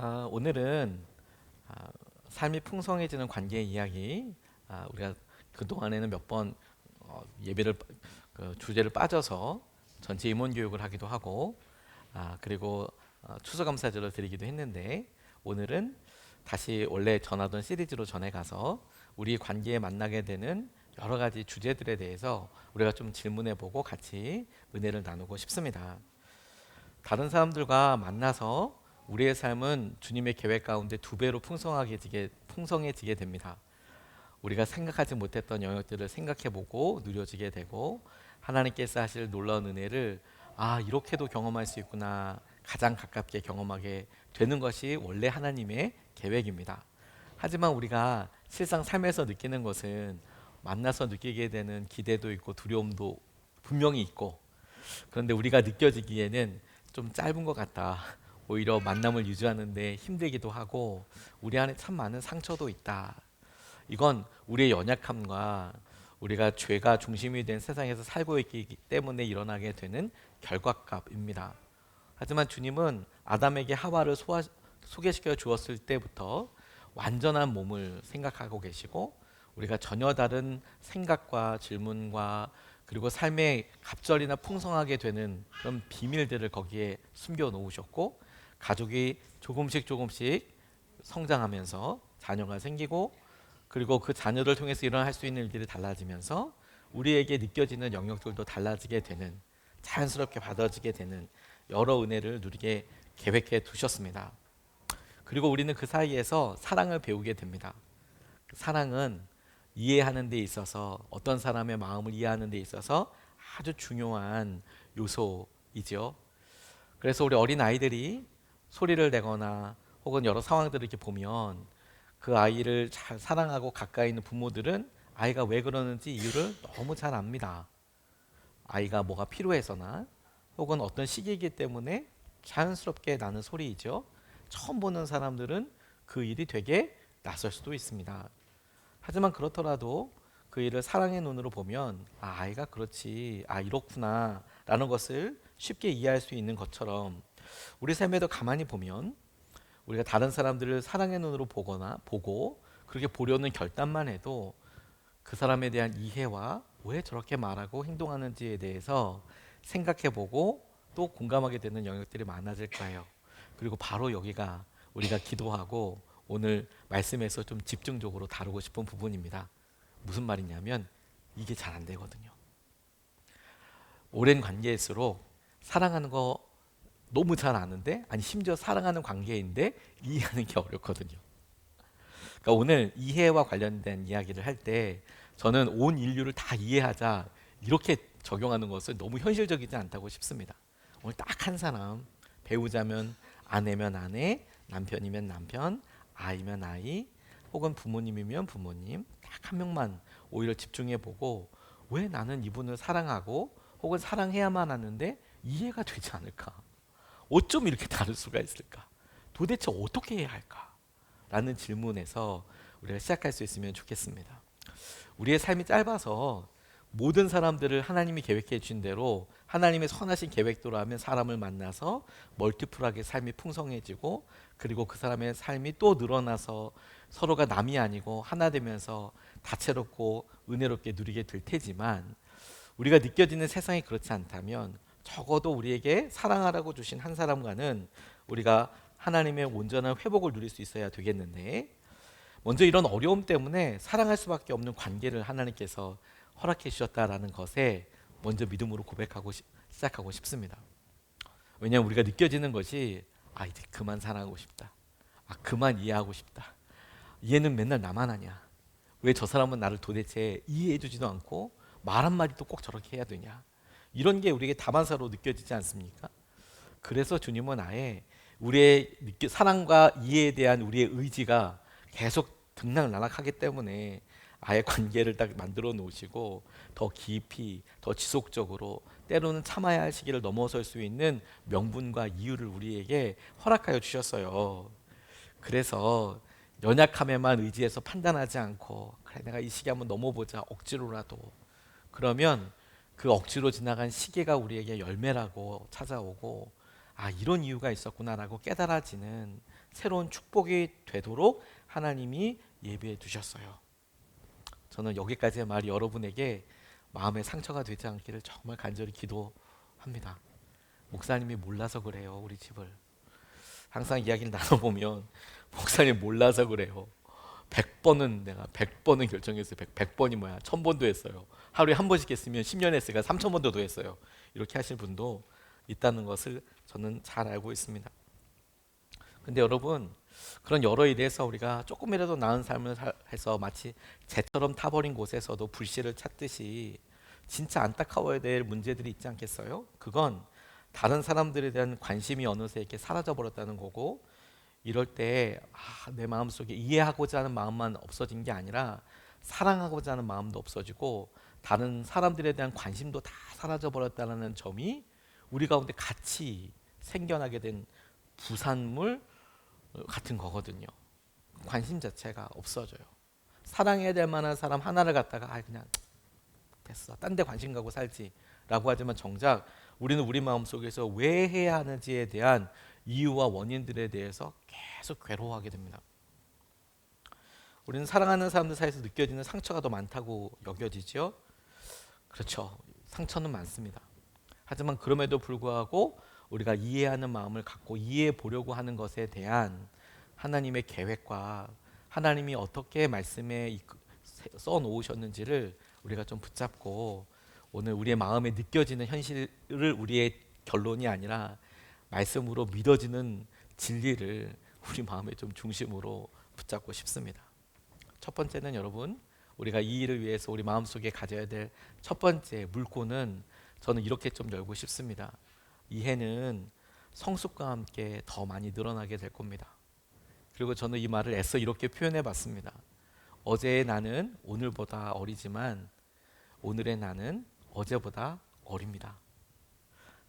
오늘은 아, 삶이 풍성해지는 관계의 이야기. 우리가 그 동안에는 몇 번 예배를 그 주제를 빠져서 전체 임원 교육을 하기도 하고, 그리고 추수감사절을 드리기도 했는데, 오늘은 다시 원래 전하던 시리즈로 전해가서 우리 관계에 만나게 되는 여러 가지 주제들에 대해서 우리가 좀 질문해보고 같이 은혜를 나누고 싶습니다. 다른 사람들과 만나서 우리의 삶은 주님의 계획 가운데 두 배로 풍성해지게 됩니다. 우리가 생각하지 못했던 영역들을 생각해보고 누려지게 되고, 하나님께서 하실 놀라운 은혜를 이렇게도 경험할 수 있구나, 가장 가깝게 경험하게 되는 것이 원래 하나님의 계획입니다. 하지만 우리가 실상 삶에서 느끼는 것은, 만나서 느끼게 되는 기대도 있고 두려움도 분명히 있고, 그런데 우리가 느껴지기에는 좀 짧은 것 같다. 오히려 만남을 유지하는데 힘들기도 하고, 우리 안에 참 많은 상처도 있다. 이건 우리의 연약함과 우리가 죄가 중심이 된 세상에서 살고 있기 때문에 일어나게 되는 결과값입니다. 하지만 주님은 아담에게 하와를 소개시켜 주었을 때부터 완전한 몸을 생각하고 계시고, 우리가 전혀 다른 생각과 질문과 그리고 삶의 갑절이나 풍성하게 되는 그런 비밀들을 거기에 숨겨 놓으셨고, 가족이 조금씩 성장하면서 자녀가 생기고, 그리고 그 자녀를 통해서 일어날 수 있는 일들이 달라지면서 우리에게 느껴지는 영역들도 달라지게 되는, 자연스럽게 받아지게 되는 여러 은혜를 누리게 계획해 두셨습니다. 그리고 우리는 그 사이에서 사랑을 배우게 됩니다. 사랑은 이해하는 데 있어서, 어떤 사람의 마음을 이해하는 데 있어서 아주 중요한 요소이죠. 그래서 우리 어린 아이들이 소리를 내거나 혹은 여러 상황들을 이렇게 보면, 그 아이를 잘 사랑하고 가까이 있는 부모들은 아이가 왜 그러는지 이유를 너무 잘 압니다. 아이가 뭐가 필요해서나 혹은 어떤 시기이기 때문에 자연스럽게 나는 소리이죠. 처음 보는 사람들은 그 일이 되게 낯설 수도 있습니다. 하지만 그렇더라도 그 일을 사랑의 눈으로 보면, 아이가 그렇지, 이렇구나 라는 것을 쉽게 이해할 수 있는 것처럼, 우리 삶에도 가만히 보면 우리가 다른 사람들을 사랑의 눈으로 보고 그렇게 보려는 결단만 해도 그 사람에 대한 이해와 왜 저렇게 말하고 행동하는지에 대해서 생각해보고 또 공감하게 되는 영역들이 많아질 거예요. 그리고 바로 여기가 우리가 기도하고 오늘 말씀에서 좀 집중적으로 다루고 싶은 부분입니다. 무슨 말이냐면, 이게 잘 안 되거든요. 오랜 관계일수록 사랑하는 거 너무 잘 아는데, 심지어 사랑하는 관계인데 이해하는 게 어렵거든요. 그러니까 오늘 이해와 관련된 이야기를 할 때, 저는 온 인류를 다 이해하자 이렇게 적용하는 것은 너무 현실적이지 않다고 싶습니다. 오늘 딱 한 사람, 배우자면 아내면 아내, 남편이면 남편, 아이면 아이, 혹은 부모님이면 부모님, 딱 한 명만 오히려 집중해 보고, 왜 나는 이분을 사랑하고 혹은 사랑해야만 하는데 이해가 되지 않을까? 어쩜 이렇게 다를 수가 있을까? 도대체 어떻게 해야 할까? 라는 질문에서 우리가 시작할 수 있으면 좋겠습니다. 우리의 삶이 짧아서 모든 사람들을 하나님이 계획해 주신 대로 하나님의 선하신 계획대로 하면 사람을 만나서 멀티플하게 삶이 풍성해지고, 그리고 그 사람의 삶이 또 늘어나서 서로가 남이 아니고 하나 되면서 다채롭고 은혜롭게 누리게 될 테지만, 우리가 느껴지는 세상이 그렇지 않다면 적어도 우리에게 사랑하라고 주신 한 사람과는 우리가 하나님의 온전한 회복을 누릴 수 있어야 되겠는데, 먼저 이런 어려움 때문에 사랑할 수밖에 없는 관계를 하나님께서 허락해 주셨다라는 것에 먼저 믿음으로 시작하고 싶습니다. 왜냐하면 우리가 느껴지는 것이, 이제 그만 사랑하고 싶다, 그만 이해하고 싶다, 얘는 맨날 나만 하냐, 왜 저 사람은 나를 도대체 이해해 주지도 않고 말 한마디도 꼭 저렇게 해야 되냐, 이런 게 우리에게 다반사로 느껴지지 않습니까? 그래서 주님은 아예 우리의 사랑과 이해에 대한 우리의 의지가 계속 등락나락하기 때문에 아예 관계를 딱 만들어 놓으시고, 더 깊이, 더 지속적으로, 때로는 참아야 할 시기를 넘어설 수 있는 명분과 이유를 우리에게 허락하여 주셨어요. 그래서 연약함에만 의지해서 판단하지 않고, 그래 내가 이 시기 한번 넘어보자, 억지로라도, 그러면 그 억지로 지나간 시기가 우리에게 열매라고 찾아오고, 이런 이유가 있었구나라고 깨달아지는 새로운 축복이 되도록 하나님이 예비해 두셨어요. 저는 여기까지의 말이 여러분에게 마음의 상처가 되지 않기를 정말 간절히 기도합니다. 목사님이 몰라서 그래요. 우리 집을 항상 이야기를 나눠보면 목사님 몰라서 그래요. 100번은 내가 100번은 결정했어요. 100번이 뭐야? 1000번도 했어요. 하루에 한 번씩 했으면 10년 했으니까 3000번도 더 했어요. 이렇게 하실 분도 있다는 것을 저는 잘 알고 있습니다. 근데 여러분, 그런 여러 일에서 우리가 조금이라도 나은 삶을 해서 마치 재처럼 타버린 곳에서도 불씨를 찾듯이 진짜 안타까워야 될 문제들이 있지 않겠어요? 그건 다른 사람들에 대한 관심이 어느새 이렇게 사라져 버렸다는 거고, 이럴 때 내 마음속에 이해하고자 하는 마음만 없어진 게 아니라 사랑하고자 하는 마음도 없어지고 다른 사람들에 대한 관심도 다 사라져 버렸다는 점이 우리 가운데 같이 생겨나게 된 부산물 같은 거거든요. 관심 자체가 없어져요. 사랑해야 될 만한 사람 하나를 갖다가 그냥 됐어, 딴 데 관심 가고 살지 라고 하지만 정작 우리는 우리 마음속에서 왜 해야 하는지에 대한 이유와 원인들에 대해서 계속 괴로워하게 됩니다. 우리는 사랑하는 사람들 사이에서 느껴지는 상처가 더 많다고 여겨지죠. 그렇죠. 상처는 많습니다. 하지만 그럼에도 불구하고 우리가 이해하는 마음을 갖고 이해해 보려고 하는 것에 대한 하나님의 계획과 하나님이 어떻게 말씀에 써 놓으셨는지를 우리가 좀 붙잡고 오늘 우리의 마음에 느껴지는 현실을 우리의 결론이 아니라 말씀으로 믿어지는 진리를 우리 마음의 좀 중심으로 붙잡고 싶습니다. 첫 번째는 여러분, 우리가 이 일을 위해서 우리 마음속에 가져야 될 첫 번째 물꼬는 저는 이렇게 좀 열고 싶습니다. 이 해는 성숙과 함께 더 많이 늘어나게 될 겁니다. 그리고 저는 이 말을 애써 이렇게 표현해 봤습니다. 어제의 나는 오늘보다 어리지만 오늘의 나는 어제보다 어립니다.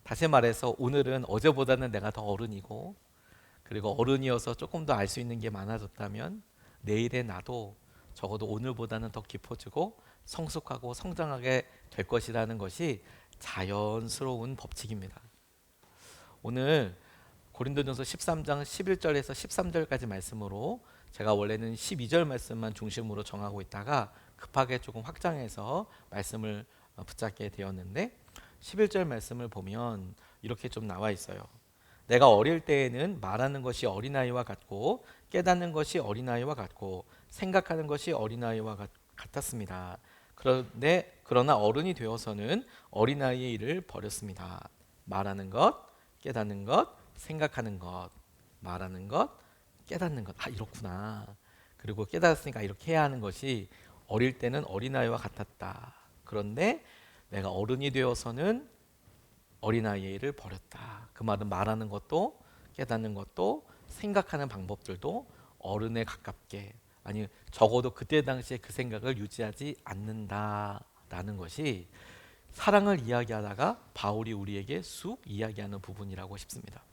다시 말해서 오늘은 어제보다는 내가 더 어른이고, 그리고 어른이어서 조금 더 알 수 있는 게 많아졌다면 내일의 나도 적어도 오늘보다는 더 깊어지고 성숙하고 성장하게 될 것이라는 것이 자연스러운 법칙입니다. 오늘 고린도전서 13장 11절에서 13절까지 말씀으로 제가 원래는 12절 말씀만 중심으로 정하고 있다가 급하게 조금 확장해서 말씀을 붙잡게 되었는데, 11절 말씀을 보면 이렇게 좀 나와 있어요. 내가 어릴 때에는 말하는 것이 어린아이와 같고 깨닫는 것이 어린아이와 같고 생각하는 것이 어린아이와 같았습니다. 그러나 어른이 되어서는 어린아이의 일을 버렸습니다. 말하는 것, 깨닫는 것, 생각하는 것, 말하는 것, 깨닫는 것. 이렇구나. 그리고 깨달았으니까 이렇게 해야 하는 것이 어릴 때는 어린아이와 같았다. 그런데 내가 어른이 되어서는 어린아이의 일을 버렸다. 그 말은 말하는 것도 깨닫는 것도 생각하는 방법들도 어른에 가깝게, 아니 적어도 그때 당시에 그 생각을 유지하지 않는다라는 것이 사랑을 이야기하다가 바울이 우리에게 쑥 이야기하는 부분이라고 싶습니다.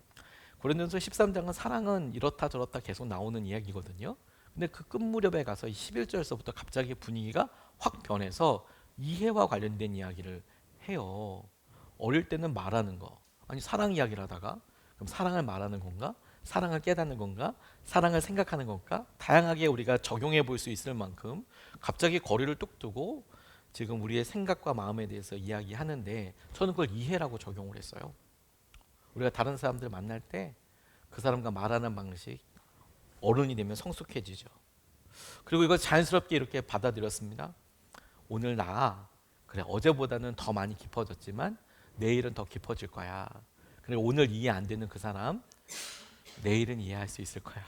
고린도전서 13장은 사랑은 이렇다 저렇다 계속 나오는 이야기거든요. 근데 그 끝 무렵에 가서 11절에서부터 갑자기 분위기가 확 변해서 이해와 관련된 이야기를 해요. 어릴 때는 말하는 거, 아니 사랑 이야기를 하다가 그럼 사랑을 말하는 건가? 사랑을 깨닫는 건가? 사랑을 생각하는 건가? 다양하게 우리가 적용해 볼 수 있을 만큼 갑자기 거리를 뚝 두고 지금 우리의 생각과 마음에 대해서 이야기하는데, 저는 그걸 이해라고 적용을 했어요. 우리가 다른 사람들 만날 때 그 사람과 말하는 방식, 어른이 되면 성숙해지죠. 그리고 이걸 자연스럽게 이렇게 받아들였습니다. 오늘 그래 어제보다는 더 많이 깊어졌지만 내일은 더 깊어질 거야. 그리고 오늘 이해 안 되는 그 사람 내일은 이해할 수 있을 거야.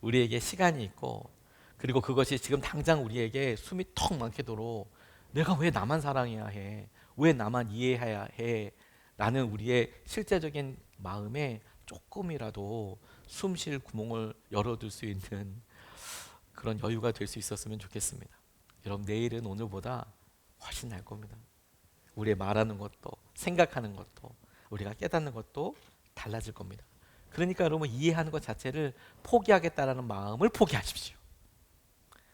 우리에게 시간이 있고, 그리고 그것이 지금 당장 우리에게 숨이 턱 막히도록 내가 왜 나만 사랑해야 해? 왜 나만 이해해야 해? 라는 우리의 실제적인 마음에 조금이라도 숨 쉴 구멍을 열어둘 수 있는 그런 여유가 될 수 있었으면 좋겠습니다. 여러분, 내일은 오늘보다 훨씬 날 겁니다. 우리의 말하는 것도 생각하는 것도 우리가 깨닫는 것도 달라질 겁니다. 그러니까 여러분, 이해하는 것 자체를 포기하겠다라는 마음을 포기하십시오.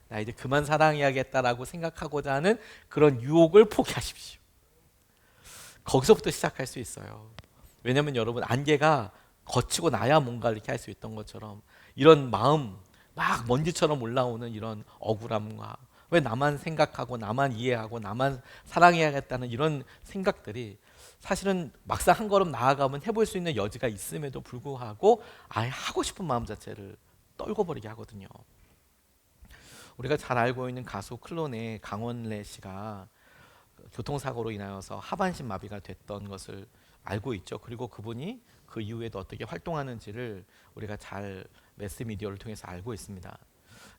나 이제 그만 사랑해야겠다라고 생각하고자 하는 그런 유혹을 포기하십시오. 거기서부터 시작할 수 있어요. 왜냐하면 여러분, 안개가 거치고 나야 뭔가 이렇게 할 수 있던 것처럼 이런 마음 막 먼지처럼 올라오는 이런 억울함과 왜 나만 생각하고 나만 이해하고 나만 사랑해야겠다는 이런 생각들이 사실은 막상 한 걸음 나아가면 해볼 수 있는 여지가 있음에도 불구하고 아예 하고 싶은 마음 자체를 떨궈버리게 하거든요. 우리가 잘 알고 있는 가수 클론의 강원래 씨가 교통사고로 인하여서 하반신 마비가 됐던 것을 알고 있죠. 그리고 그분이 그 이후에도 어떻게 활동하는지를 우리가 잘 매스미디어를 통해서 알고 있습니다.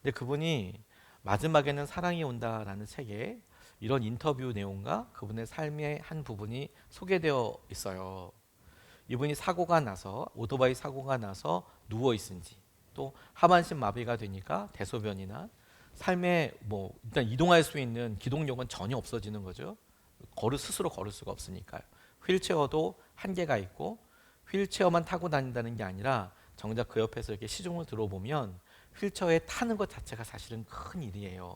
근데 그분이 마지막에는 사랑이 온다라는 책에 이런 인터뷰 내용과 그분의 삶의 한 부분이 소개되어 있어요. 이분이 사고가 나서 오토바이 사고가 나서 누워 있은지 또 하반신 마비가 되니까 대소변이나 삶에 뭐 일단 이동할 수 있는 기동력은 전혀 없어지는 거죠. 스스로 걸을 수가 없으니까요. 휠체어도 한계가 있고 휠체어만 타고 다닌다는 게 아니라 정작 그 옆에서 이렇게 시중을 들어보면 휠체어에 타는 것 자체가 사실은 큰 일이에요.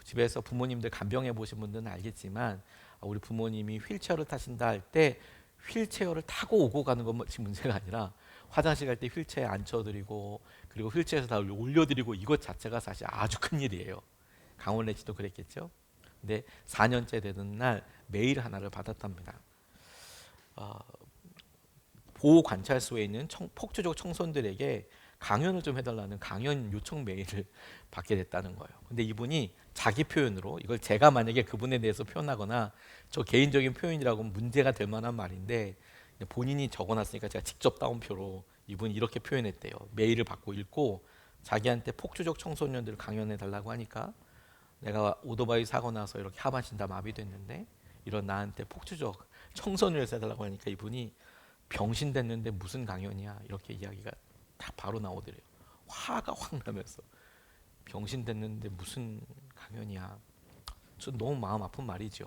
집에서 부모님들 간병해 보신 분들은 알겠지만 우리 부모님이 휠체어를 타신다 할 때 휠체어를 타고 오고 가는 것이 문제가 아니라 화장실 갈 때 휠체어에 앉혀드리고 그리고 휠체어에서 다 올려드리고 이것 자체가 사실 아주 큰 일이에요. 강원래 씨도 그랬겠죠. 근데 4년째 되는 날 메일 하나를 받았답니다. 보호 관찰소에 있는 폭주족 청소년들에게 강연을 좀 해달라는 강연 요청 메일을 받게 됐다는 거예요. 근데 이분이 자기 표현으로 이걸 제가 만약에 그분에 대해서 표현하거나 저 개인적인 표현이라고 문제가 될 만한 말인데 본인이 적어놨으니까 제가 직접 따옴표로 이분이 이렇게 표현했대요. 메일을 받고 읽고 자기한테 폭주족 청소년들을 강연해 달라고 하니까 내가 오토바이 사고 나서 이렇게 하반신 다 마비됐는데 이런 나한테 폭주족 청소년을 해달라고 하니까 이분이 병신 됐는데 무슨 강연이야 이렇게 이야기가 딱 바로 나오더래요. 화가 확 나면서 병신 됐는데 무슨 강연이야. 저 너무 마음 아픈 말이죠.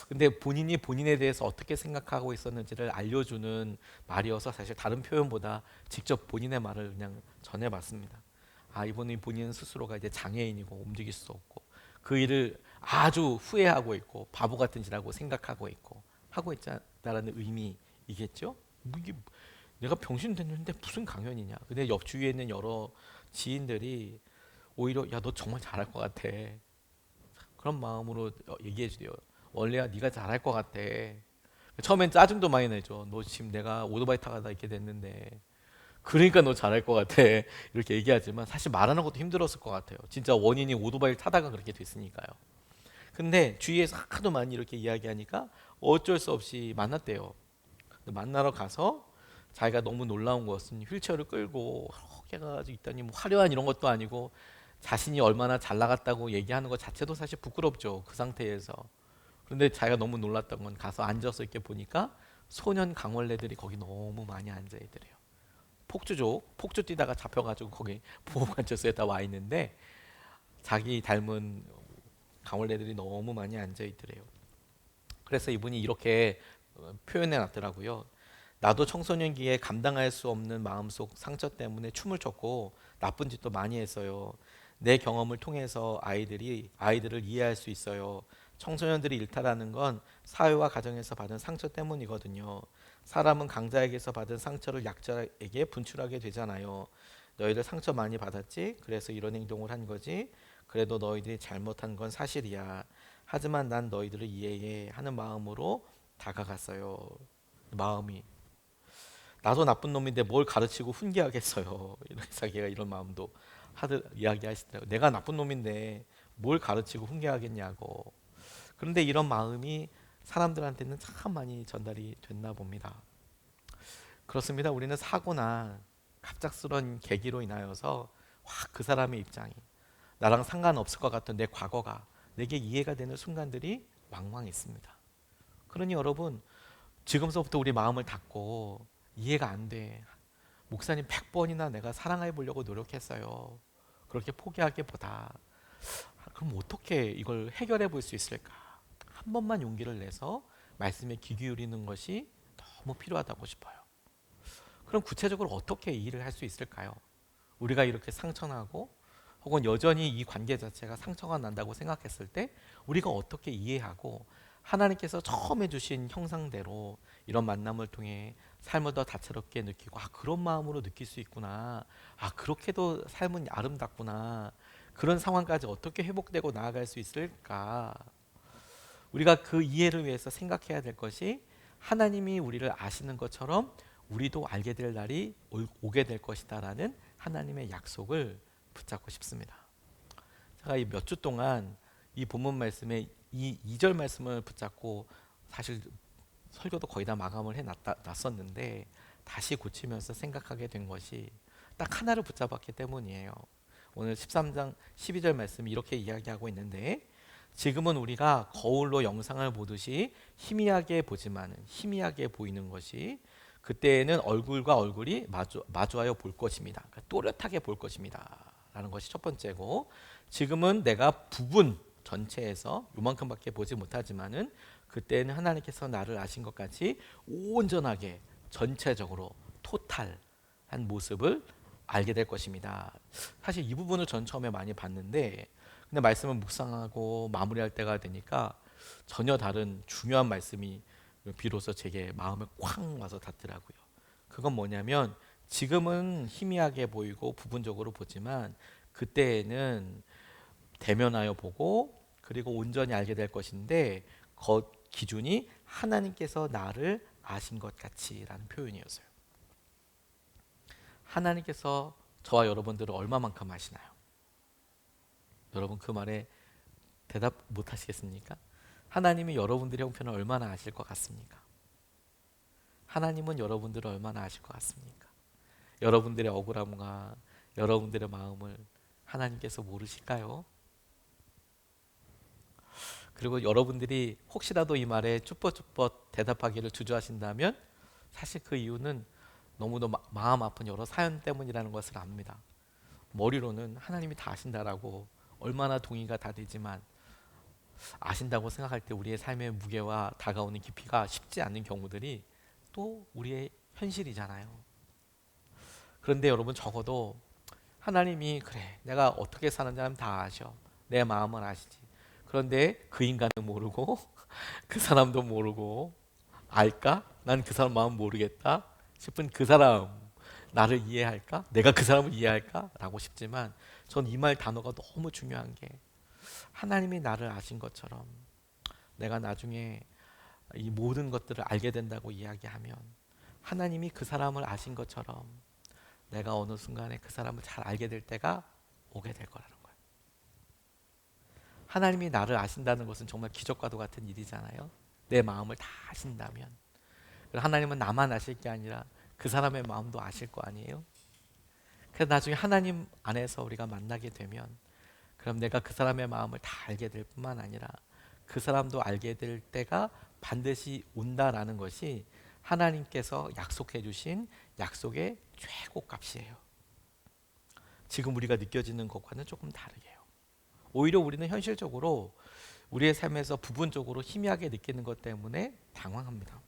근데 본인이 본인에 대해서 어떻게 생각하고 있었는지를 알려주는 말이어서 사실 다른 표현보다 직접 본인의 말을 그냥 전해봤습니다. 이분이 본인 스스로가 이제 장애인이고 움직일 수 없고 그 일을 아주 후회하고 있고 바보 같은 짓하고 생각하고 있고 하고 있다라는 의미이겠죠. 이게 내가 병신 됐는데 무슨 강연이냐. 근데 옆 주위에 있는 여러 지인들이 오히려 야 너 정말 잘할 것 같아. 그런 마음으로 얘기해 주대요. 원래야 네가 잘할 것 같아. 처음엔 짜증도 많이 내죠. 너 지금 내가 오토바이 타가다 이렇게 됐는데 그러니까 너 잘할 것 같아. 이렇게 얘기하지만 사실 말하는 것도 힘들었을 것 같아요. 진짜 원인이 오토바이를 타다가 그렇게 됐으니까요. 근데 주위에서 하도 많이 이렇게 이야기하니까 어쩔 수 없이 만났대요. 만나러 가서 자기가 너무 놀라운 것은 휠체어를 끌고 이렇게 가지고 있다니 뭐 화려한 이런 것도 아니고 자신이 얼마나 잘 나갔다고 얘기하는 것 자체도 사실 부끄럽죠. 그 상태에서. 그런데 자기가 너무 놀랐던 건 가서 앉아서 이렇게 보니까 소년 강원래들이 거기 너무 많이 앉아 있더래요. 폭주 뛰다가 잡혀가지고 거기 보호관찰소에 다 와 있는데 자기 닮은 강원래들이 너무 많이 앉아 있더래요. 그래서 이분이 이렇게 표현해 놨더라고요. 나도 청소년기에 감당할 수 없는 마음속 상처 때문에 춤을 췄고 나쁜 짓도 많이 했어요. 내 경험을 통해서 아이들을 이해할 수 있어요. 청소년들이 일탈하는 건 사회와 가정에서 받은 상처 때문이거든요. 사람은 강자에게서 받은 상처를 약자에게 분출하게 되잖아요. 너희들 상처 많이 받았지? 그래서 이런 행동을 한 거지. 그래도 너희들이 잘못한 건 사실이야. 하지만 난 너희들을 이해해 하는 마음으로 다가갔어요. 마음이 나도 나쁜 놈인데 뭘 가르치고 훈계하겠어요. 자기가 이런 마음도 이야기하시더라고요. 내가 나쁜 놈인데 뭘 가르치고 훈계하겠냐고. 그런데 이런 마음이 사람들한테는 참 많이 전달이 됐나 봅니다. 그렇습니다. 우리는 사고나 갑작스런 계기로 인하여서 그 사람의 입장이 나랑 상관없을 것 같은 내 과거가 내게 이해가 되는 순간들이 왕왕 있습니다. 그러니 여러분 지금서부터 우리 마음을 닫고 이해가 안 돼. 목사님 100번이나 내가 사랑해 보려고 노력했어요. 그렇게 포기하기보다 그럼 어떻게 이걸 해결해 볼 수 있을까? 한 번만 용기를 내서 말씀에 귀 기울이는 것이 너무 필요하다고 싶어요. 그럼 구체적으로 어떻게 이 일을 할 수 있을까요? 우리가 이렇게 상처나고 혹은 여전히 이 관계 자체가 상처가 난다고 생각했을 때 우리가 어떻게 이해하고 하나님께서 처음에 주신 형상대로 이런 만남을 통해 삶을 더 다채롭게 느끼고, 그런 마음으로 느낄 수 있구나, 그렇게도 삶은 아름답구나, 그런 상황까지 어떻게 회복되고 나아갈 수 있을까. 우리가 그 이해를 위해서 생각해야 될 것이, 하나님이 우리를 아시는 것처럼 우리도 알게 될 날이 오게 될 것이다 라는 하나님의 약속을 붙잡고 싶습니다. 제가 이 몇 주 동안 이 본문 말씀에 이 2절 말씀을 붙잡고 사실 설교도 거의 다 마감을 해놨었는데, 다시 고치면서 생각하게 된 것이 딱 하나를 붙잡았기 때문이에요. 오늘 13장 12절 말씀이 이렇게 이야기하고 있는데, 지금은 우리가 거울로 영상을 보듯이 희미하게 보지만 희미하게 보이는 것이, 그때에는 얼굴과 얼굴이 마주하여 볼 것입니다. 그러니까 또렷하게 볼 것입니다 라는 것이 첫 번째고, 지금은 내가 부분 전체에서 요만큼밖에 보지 못하지만은 그때는 하나님께서 나를 아신 것 같이 온전하게 전체적으로 토탈한 모습을 알게 될 것입니다. 사실 이 부분을 전 처음에 많이 봤는데, 근데 말씀을 묵상하고 마무리할 때가 되니까 전혀 다른 중요한 말씀이 비로소 제게 마음에 쾅 와서 닿더라고요. 그건 뭐냐면, 지금은 희미하게 보이고 부분적으로 보지만 그때에는 대면하여 보고 그리고 온전히 알게 될 것인데, 그 기준이 하나님께서 나를 아신 것 같이라는 표현이었어요. 하나님께서 저와 여러분들을 얼마만큼 아시나요? 여러분 그 말에 대답 못 하시겠습니까? 하나님이 여러분들의 형편을 얼마나 아실 것 같습니까? 하나님은 여러분들을 얼마나 아실 것 같습니까? 여러분들의 억울함과 여러분들의 마음을 하나님께서 모르실까요? 그리고 여러분들이 혹시라도 이 말에 쭈뼛쭈뼛 대답하기를 주저하신다면, 사실 그 이유는 너무도 마음 아픈 여러 사연 때문이라는 것을 압니다. 머리로는 하나님이 다 아신다라고 얼마나 동의가 다 되지만, 아신다고 생각할 때 우리의 삶의 무게와 다가오는 깊이가 쉽지 않는 경우들이 또 우리의 현실이잖아요. 그런데 여러분, 적어도 하나님이, 그래 내가 어떻게 사는지 하나님 다 아셔, 내 마음을 아시지, 그런데 그 인간은 모르고 그 사람도 모르고, 알까? 난 그 사람 마음 모르겠다 싶은 그 사람, 나를 이해할까? 내가 그 사람을 이해할까? 라고 싶지만, 전 이 말 단어가 너무 중요한 게, 하나님이 나를 아신 것처럼 내가 나중에 이 모든 것들을 알게 된다고 이야기하면, 하나님이 그 사람을 아신 것처럼 내가 어느 순간에 그 사람을 잘 알게 될 때가 오게 될 거라는 거예요. 하나님이 나를 아신다는 것은 정말 기적과도 같은 일이잖아요. 내 마음을 다 아신다면, 하나님은 나만 아실 게 아니라 그 사람의 마음도 아실 거 아니에요. 그래서 나중에 하나님 안에서 우리가 만나게 되면, 그럼 내가 그 사람의 마음을 다 알게 될 뿐만 아니라 그 사람도 알게 될 때가 반드시 온다라는 것이 하나님께서 약속해 주신 약속의 최고값이에요. 지금 우리가 느껴지는 것과는 조금 다르게요. 오히려 우리는 현실적으로 우리의 삶에서 부분적으로 희미하게 느끼는 것 때문에 당황합니다.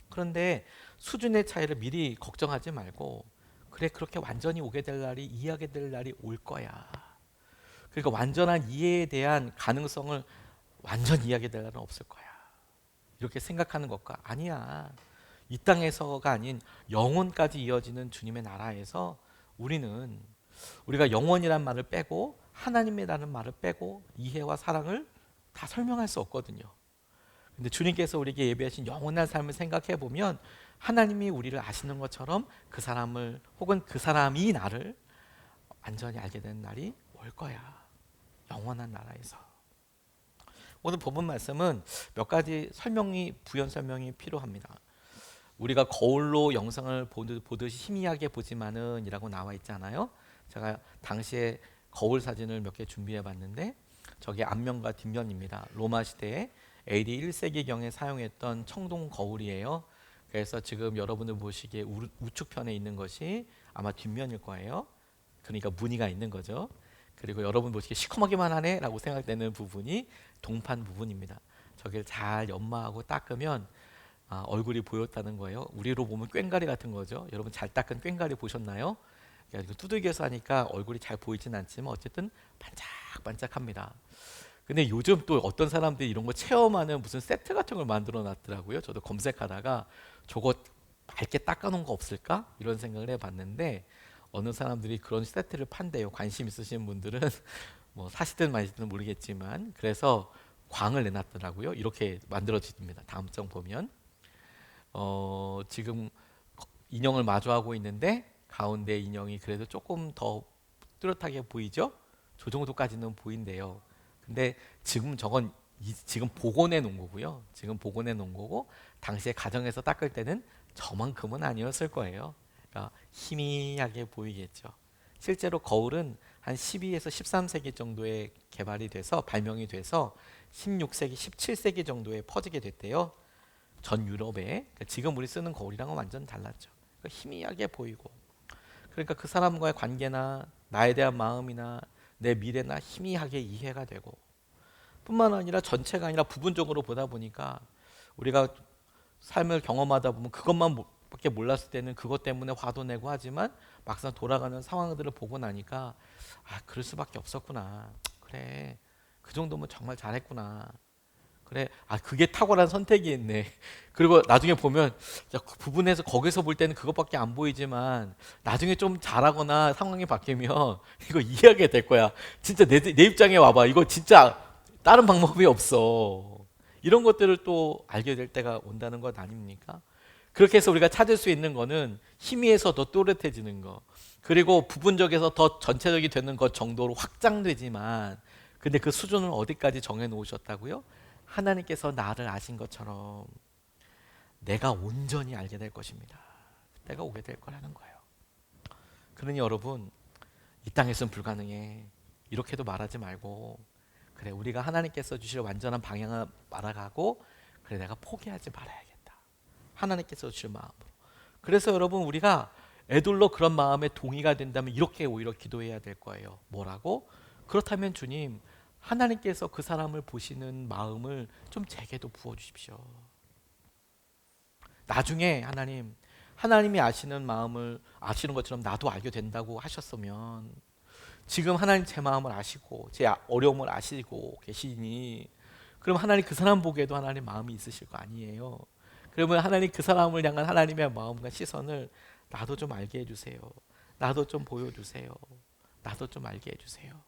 그런데 수준의 차이를 미리 걱정하지 말고, 그래 그렇게 완전히 오게 될 날이, 이해하게 될 날이 올 거야. 그러니까 완전한 이해에 대한 가능성을 완전히 이해하게 될 날은 없을 거야, 이렇게 생각하는 것과, 아니야, 이 땅에서가 아닌 영혼까지 이어지는 주님의 나라에서 우리가 영원이란 말을 빼고 하나님이라는 말을 빼고 이해와 사랑을 다 설명할 수 없거든요. 근데 주님께서 우리에게 예비하신 영원한 삶을 생각해 보면, 하나님이 우리를 아시는 것처럼 그 사람을, 혹은 그 사람이 나를 완전히 알게 되는 날이 올 거야, 영원한 나라에서. 오늘 본문 말씀은 몇 가지 부연 설명이 필요합니다. 우리가 거울로 영상을 보듯이 희미하게 보지만은 이라고 나와 있잖아요. 제가 당시에 거울 사진을 몇 개 준비해 봤는데, 저게 앞면과 뒷면입니다. 로마 시대에 AD 1세기경에 사용했던 청동 거울이에요. 그래서 지금 여러분들 보시기에 우측편에 있는 것이 아마 뒷면일 거예요. 그러니까 무늬가 있는 거죠. 그리고 여러분 보시기에 시커멓기만 하네 라고 생각되는 부분이 동판 부분입니다. 저길 잘 연마하고 닦으면 얼굴이 보였다는 거예요. 우리로 보면 꽹가리 같은 거죠. 여러분 잘 닦은 꽹가리 보셨나요? 두들겨서 하니까 얼굴이 잘 보이진 않지만 어쨌든 반짝반짝합니다. 근데 요즘 또 어떤 사람들이 이런 거 체험하는 무슨 세트 같은 걸 만들어 놨더라고요. 저도 검색하다가 저거 맑게 닦아놓은 거 없을까? 이런 생각을 해봤는데 어느 사람들이 그런 세트를 판대요. 관심 있으신 분들은 뭐 사시든 마시든 모르겠지만 그래서 광을 내놨더라고요. 이렇게 만들어집니다. 다음 장 보면 지금 인형을 마주하고 있는데 가운데 인형이 그래도 조금 더 뚜렷하게 보이죠? 저 정도까지는 보인대요. 근데 지금 저건 지금 복원해 놓은 거고요. 지금 복원해 놓은 거고 당시에 가정에서 닦을 때는 저만큼은 아니었을 거예요. 그러니까 희미하게 보이겠죠. 실제로 거울은 한 12에서 13세기 정도에 개발이 돼서 발명이 돼서 16세기, 17세기 정도에 퍼지게 됐대요. 전 유럽에. 그러니까 지금 우리 쓰는 거울이랑은 완전 달랐죠. 그러니까 희미하게 보이고. 그러니까 그 사람과의 관계나 나에 대한 마음이나 내 미래나 희미하게 이해가 되고 뿐만 아니라 전체가 아니라 부분적으로 보다 보니까 우리가 삶을 경험하다 보면 그것만 밖에 몰랐을 때는 그것 때문에 화도 내고 하지만 막상 돌아가는 상황들을 보고 나니까 아 그럴 수밖에 없었구나. 그래 그 정도면 정말 잘했구나. 그래 아 그게 탁월한 선택이었네. 그리고 나중에 보면 그 부분에서 거기서 볼 때는 그것밖에 안 보이지만 나중에 좀 잘하거나 상황이 바뀌면 이거 이해하게 될 거야. 진짜 내 입장에 와봐. 이거 진짜 다른 방법이 없어. 이런 것들을 또 알게 될 때가 온다는 것 아닙니까? 그렇게 해서 우리가 찾을 수 있는 거는 희미해서 더 또렷해지는 거, 그리고 부분적에서 더 전체적이 되는 것 정도로 확장되지만, 근데 그 수준을 어디까지 정해 놓으셨다고요? 하나님께서 나를 아신 것처럼 내가 온전히 알게 될 것입니다. 때가 오게 될 거라는 거예요. 그러니 여러분, 이 땅에선 불가능해. 이렇게도 말하지 말고, 그래 우리가 하나님께서 주실 완전한 방향을 알아가고, 그래 내가 포기하지 말아야겠다. 하나님께서 주실 마음으로. 그래서 여러분 우리가 애들로 그런 마음에 동의가 된다면 이렇게 오히려 기도해야 될 거예요. 뭐라고? 그렇다면 주님, 하나님께서 그 사람을 보시는 마음을 좀 제게도 부어주십시오. 나중에 하나님이 아시는 마음을 아시는 것처럼 나도 알게 된다고 하셨으면, 지금 하나님 제 마음을 아시고 제 어려움을 아시고 계시니, 그럼 하나님 그 사람 보기에도 하나님 마음이 있으실 거 아니에요. 그러면 하나님 그 사람을 향한 하나님의 마음과 시선을 나도 좀 알게 해주세요. 나도 좀 보여주세요. 나도 좀 알게 해주세요.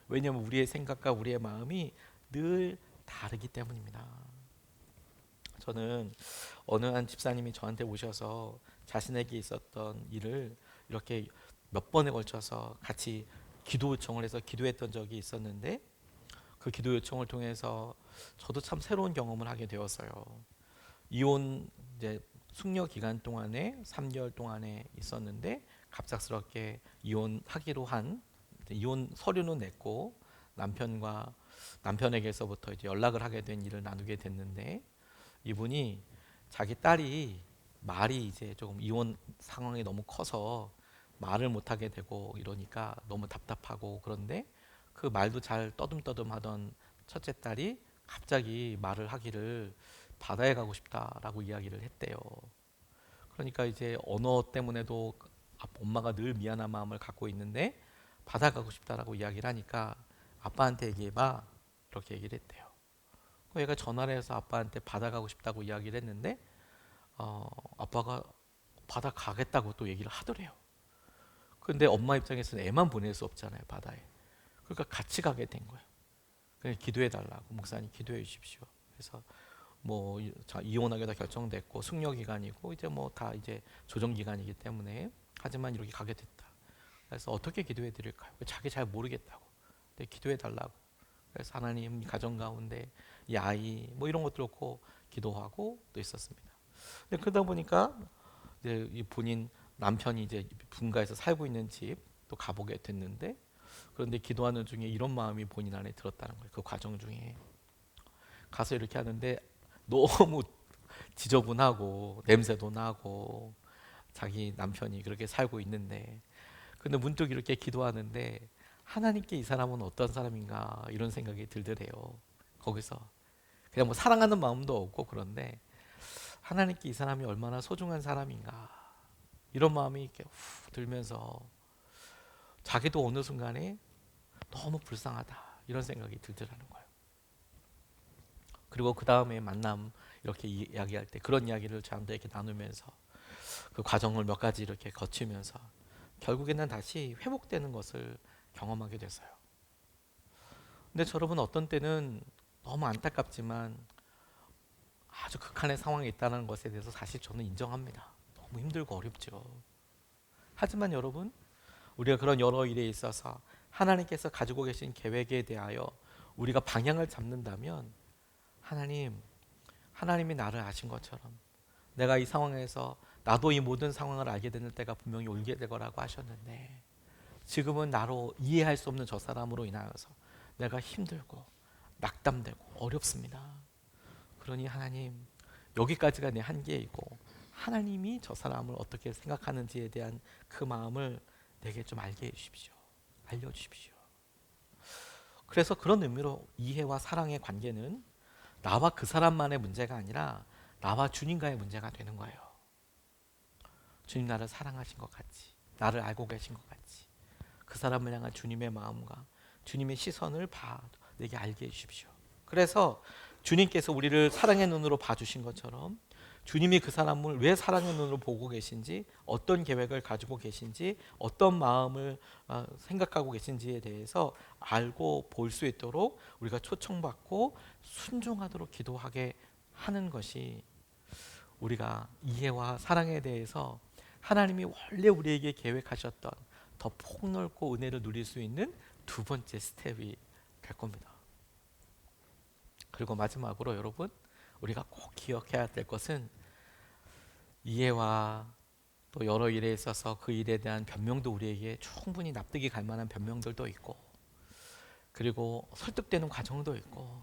왜냐하면 우리의 생각과 우리의 마음이 늘 다르기 때문입니다. 저는 어느 한 집사님이 저한테 오셔서 자신에게 있었던 일을 이렇게 몇 번에 걸쳐서 같이 기도 요청을 해서 기도했던 적이 있었는데, 그 기도 요청을 통해서 저도 참 새로운 경험을 하게 되었어요. 이혼 이제 숙려 기간 동안에 3개월 동안에 있었는데, 갑작스럽게 이혼하기로 한 이혼 서류는 냈고 남편에게서부터 이제 연락을 하게 된 일을 나누게 됐는데, 이분이 자기 딸이 말이 이제 조금 이혼 상황이 너무 커서 말을 못하게 되고 이러니까 너무 답답하고, 그런데 그 말도 잘 떠듬떠듬하던 첫째 딸이 갑자기 말을 하기를 바다에 가고 싶다라고 이야기를 했대요. 그러니까 이제 언어 때문에도 엄마가 늘 미안한 마음을 갖고 있는데 바다 가고 싶다라고 이야기를 하니까 아빠한테 얘기해봐, 이렇게 얘기를 했대요. 얘가 전화를 해서 아빠한테 바다 가고 싶다고 이야기를 했는데 아빠가 바다 가겠다고 또 얘기를 하더래요. 근데 엄마 입장에서는 애만 보낼 수 없잖아요, 바다에. 그러니까 같이 가게 된 거예요. 그래서 기도해 달라고, 목사님 기도해 주십시오. 그래서 뭐 이혼하게 다 결정됐고 숙려 기간이고 이제 뭐 다 이제 조정 기간이기 때문에, 하지만 이렇게 가게 됐다. 그래서 어떻게 기도해 드릴까요? 자기 잘 모르겠다고. 근데 기도해 달라고. 그래서 하나님 가정 가운데 이 아이 뭐 이런 것들 놓고 기도하고 또 있었습니다. 근데 그러다 보니까 이제 이 본인 남편이 이제 분가에서 살고 있는 집 또 가보게 됐는데, 그런데 기도하는 중에 이런 마음이 본인 안에 들었다는 거예요. 그 과정 중에 가서 이렇게 하는데 너무 지저분하고 냄새도 나고 자기 남편이 그렇게 살고 있는데, 근데 문득 이렇게 기도하는데 하나님께 이 사람은 어떤 사람인가 이런 생각이 들더래요. 거기서 그냥 뭐 사랑하는 마음도 없고, 그런데 하나님께 이 사람이 얼마나 소중한 사람인가 이런 마음이 이렇게 후 들면서 자기도 어느 순간에 너무 불쌍하다, 이런 생각이 들더라는 거예요. 그리고 그 다음에 만남 이렇게 이야기할 때 그런 이야기를 저한테 이렇게 나누면서 그 과정을 몇 가지 이렇게 거치면서 결국에는 다시 회복되는 것을 경험하게 됐어요. 근데 여러분, 어떤 때는 너무 안타깝지만 아주 극한의 상황에 있다는 것에 대해서 사실 저는 인정합니다. 너무 힘들고 어렵죠. 하지만 여러분, 우리가 그런 여러 일에 있어서 하나님께서 가지고 계신 계획에 대하여 우리가 방향을 잡는다면 하나님이 나를 아신 것처럼 내가 이 상황에서 나도 이 모든 상황을 알게 되는 때가 분명히 올게 될 거라고 하셨는데 지금은 나로 이해할 수 없는 저 사람으로 인하여서 내가 힘들고 낙담되고 어렵습니다. 그러니 하나님, 여기까지가 내 한계이고 하나님이 저 사람을 어떻게 생각하는지에 대한 그 마음을 내게 좀 알게 해주십시오. 알려주십시오. 그래서 그런 의미로 이해와 사랑의 관계는 나와 그 사람만의 문제가 아니라 나와 주님과의 문제가 되는 거예요. 주님 나를 사랑하신 것 같이, 나를 알고 계신 것 같이 그 사람을 향한 주님의 마음과 주님의 시선을 내게 알게 해주십시오. 그래서 주님께서 우리를 사랑의 눈으로 봐주신 것처럼 주님이 그 사람을 왜 사랑의 눈으로 보고 계신지, 어떤 계획을 가지고 계신지, 어떤 마음을 생각하고 계신지에 대해서 알고 볼 수 있도록 우리가 초청받고 순종하도록 기도하게 하는 것이 우리가 이해와 사랑에 대해서 하나님이 원래 우리에게 계획하셨던 더 폭넓고 은혜를 누릴 수 있는 두 번째 스텝이 될 겁니다. 그리고 마지막으로 여러분, 우리가 꼭 기억해야 될 것은 이해와 또 여러 일에 있어서 그 일에 대한 변명도 우리에게 충분히 납득이 갈 만한 변명들도 있고, 그리고 설득되는 과정도 있고,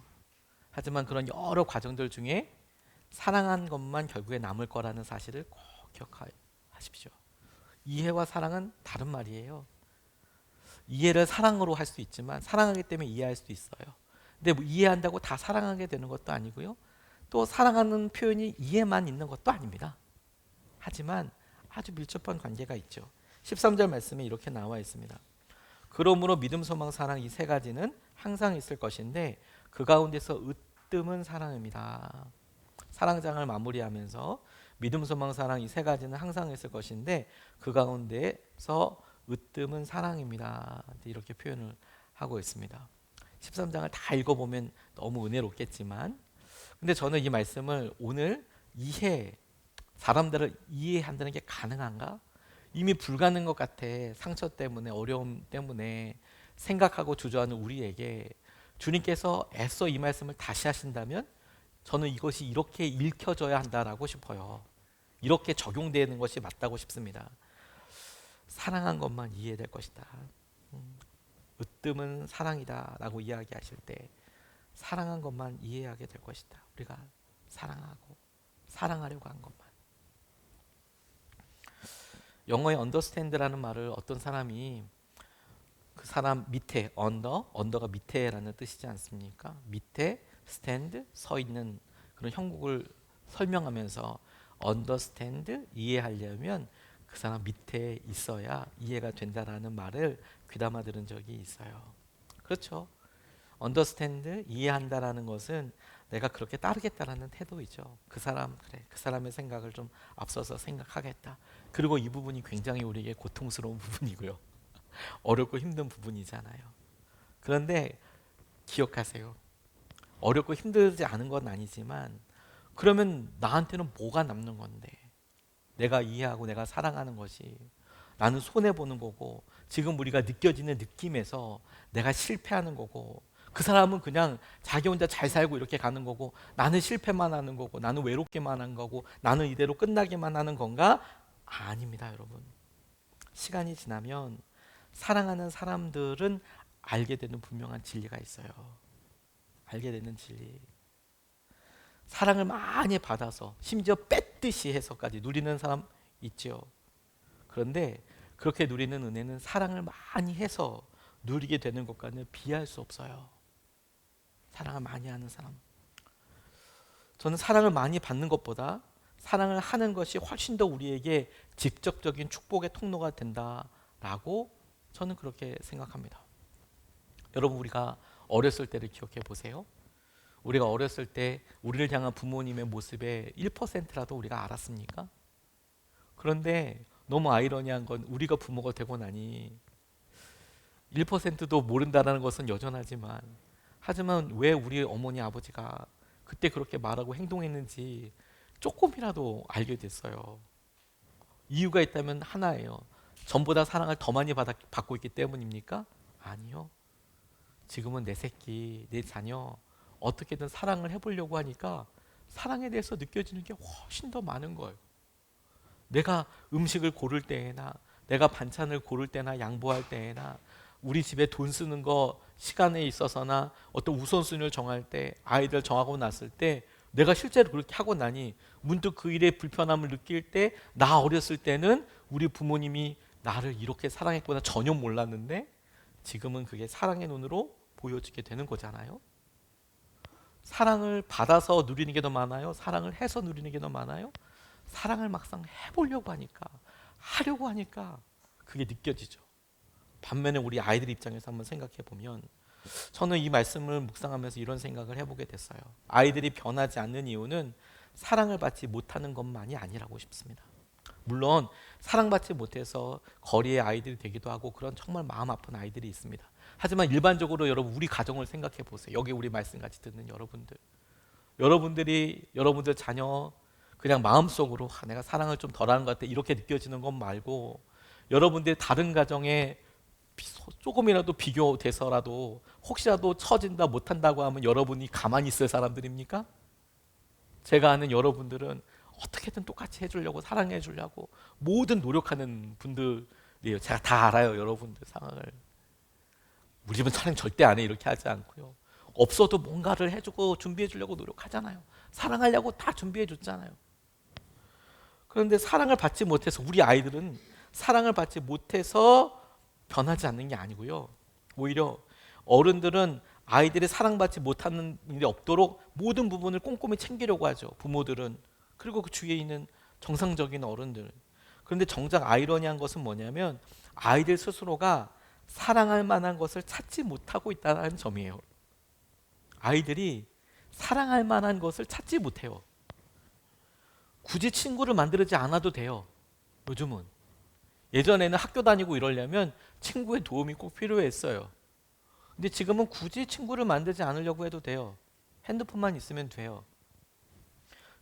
하지만 그런 여러 과정들 중에 사랑한 것만 결국에 남을 거라는 사실을 꼭 기억하십시오. 이해와 사랑은 다른 말이에요. 이해를 사랑으로 할 수 있지만 사랑하기 때문에 이해할 수 있어요. 근데 뭐 이해한다고 다 사랑하게 되는 것도 아니고요. 또 사랑하는 표현이 이해만 있는 것도 아닙니다. 하지만 아주 밀접한 관계가 있죠. 13절 말씀에 이렇게 나와 있습니다. 그러므로 믿음, 소망, 사랑 이 세 가지는 항상 있을 것인데 그 가운데서 으뜸은 사랑입니다. 사랑장을 마무리하면서 믿음, 소망, 사랑 이 세 가지는 항상 있을 것인데 그 가운데서 으뜸은 사랑입니다. 이렇게 표현을 하고 있습니다. 13장을 다 읽어보면 너무 은혜롭겠지만, 근데 저는 이 말씀을 오늘 사람들을 이해한다는 게 가능한가? 이미 불가능한 것 같아. 상처 때문에, 어려움 때문에 생각하고 주저하는 우리에게 주님께서 애써 이 말씀을 다시 하신다면 저는 이것이 이렇게 읽혀져야 한다라고 싶어요. 이렇게 적용되는 것이 맞다고 싶습니다. 사랑한 것만 이해될 것이다. 으뜸은 사랑이다 라고 이야기하실 때 사랑한 것만 이해하게 될 것이다. 우리가 사랑하려고 한 것만. 영어의 understand라는 말을 어떤 사람이 그 사람 밑에 언더가 밑에라는 뜻이지 않습니까? 밑에 stand 서 있는 그런 형국을 설명하면서 understand 이해하려면 그 사람 밑에 있어야 이해가 된다라는 말을 귀담아 들은 적이 있어요. 그렇죠? understand 이해한다라는 것은 내가 그렇게 따르겠다라는 태도이죠. 그 사람의 생각을 좀 앞서서 생각하겠다. 그리고 이 부분이 굉장히 우리에게 고통스러운 부분이고요. 어렵고 힘든 부분이잖아요. 그런데 기억하세요. 어렵고 힘들지 않은 건 아니지만 그러면 나한테는 뭐가 남는 건데, 내가 이해하고 내가 사랑하는 것이 나는 손해보는 거고 지금 우리가 느껴지는 느낌에서 내가 실패하는 거고 그 사람은 그냥 자기 혼자 잘 살고 이렇게 가는 거고 나는 실패만 하는 거고 나는 외롭게만 하는 거고 나는 이대로 끝나게만 하는 건가? 아닙니다, 여러분. 시간이 지나면 사랑하는 사람들은 알게 되는 분명한 진리가 있어요. 알게 되는 진리. 사랑을 많이 받아서 심지어 뺏듯이 해서까지 누리는 사람 있죠. 그런데 그렇게 누리는 은혜는 사랑을 많이 해서 누리게 되는 것과는 비할 수 없어요. 사랑을 많이 하는 사람. 저는 사랑을 많이 받는 것보다 사랑을 하는 것이 훨씬 더 우리에게 직접적인 축복의 통로가 된다라고 저는 그렇게 생각합니다. 여러분, 우리가 어렸을 때를 기억해 보세요. 우리가 어렸을 때 우리를 향한 부모님의 모습에 1%라도 우리가 알았습니까? 그런데 너무 아이러니한 건 우리가 부모가 되고 나니 1%도 모른다는 것은 여전하지만, 하지만 왜 우리 어머니 아버지가 그때 그렇게 말하고 행동했는지 조금이라도 알게 됐어요. 이유가 있다면 하나예요. 전보다 사랑을 더 많이 받고 있기 때문입니까? 아니요. 지금은 내 새끼, 내 자녀 어떻게든 사랑을 해보려고 하니까 사랑에 대해서 느껴지는 게 훨씬 더 많은 거예요. 내가 음식을 고를 때에나, 내가 반찬을 고를 때나, 양보할 때에나, 우리 집에 돈 쓰는 거 시간에 있어서나 어떤 우선순위를 정할 때, 아이들 정하고 났을 때 내가 실제로 그렇게 하고 나니 문득 그 일에 불편함을 느낄 때, 나 어렸을 때는 우리 부모님이 나를 이렇게 사랑했구나 전혀 몰랐는데 지금은 그게 사랑의 눈으로 보여지게 되는 거잖아요. 사랑을 받아서 누리는 게 더 많아요? 사랑을 해서 누리는 게 더 많아요? 사랑을 막상 해보려고 하니까, 하려고 하니까 그게 느껴지죠. 반면에 우리 아이들 입장에서 한번 생각해 보면, 저는 이 말씀을 묵상하면서 이런 생각을 해보게 됐어요. 아이들이 변하지 않는 이유는 사랑을 받지 못하는 것만이 아니라고 싶습니다. 물론 사랑받지 못해서 거리의 아이들이 되기도 하고 그런 정말 마음 아픈 아이들이 있습니다. 하지만 일반적으로 여러분 우리 가정을 생각해 보세요. 여기 우리 말씀 같이 듣는 여러분들이 여러분들 자녀 그냥 마음속으로 내가 사랑을 좀 덜하는 것 같아 이렇게 느껴지는 것 말고, 여러분들이 다른 가정에 조금이라도 비교돼서라도 혹시라도 처진다 못한다고 하면 여러분이 가만히 있을 사람들입니까? 제가 아는 여러분들은 어떻게든 똑같이 해주려고, 사랑해 주려고 모든 노력하는 분들이에요. 제가 다 알아요, 여러분들 상황을. 우리 집은 사랑 절대 안 해 이렇게 하지 않고요. 없어도 뭔가를 해주고 준비해 주려고 노력하잖아요. 사랑하려고 다 준비해 줬잖아요. 그런데 사랑을 받지 못해서, 우리 아이들은 사랑을 받지 못해서 변하지 않는 게 아니고요. 오히려 어른들은 아이들이 사랑받지 못하는 일이 없도록 모든 부분을 꼼꼼히 챙기려고 하죠. 부모들은. 그리고 그 주위에 있는 정상적인 어른들. 그런데 정작 아이러니한 것은 뭐냐면 아이들 스스로가 사랑할 만한 것을 찾지 못하고 있다는 점이에요. 아이들이 사랑할 만한 것을 찾지 못해요. 굳이 친구를 만들지 않아도 돼요. 요즘은. 예전에는 학교 다니고 이러려면 친구의 도움이 꼭 필요했어요. 근데 지금은 굳이 친구를 만들지 않으려고 해도 돼요. 핸드폰만 있으면 돼요.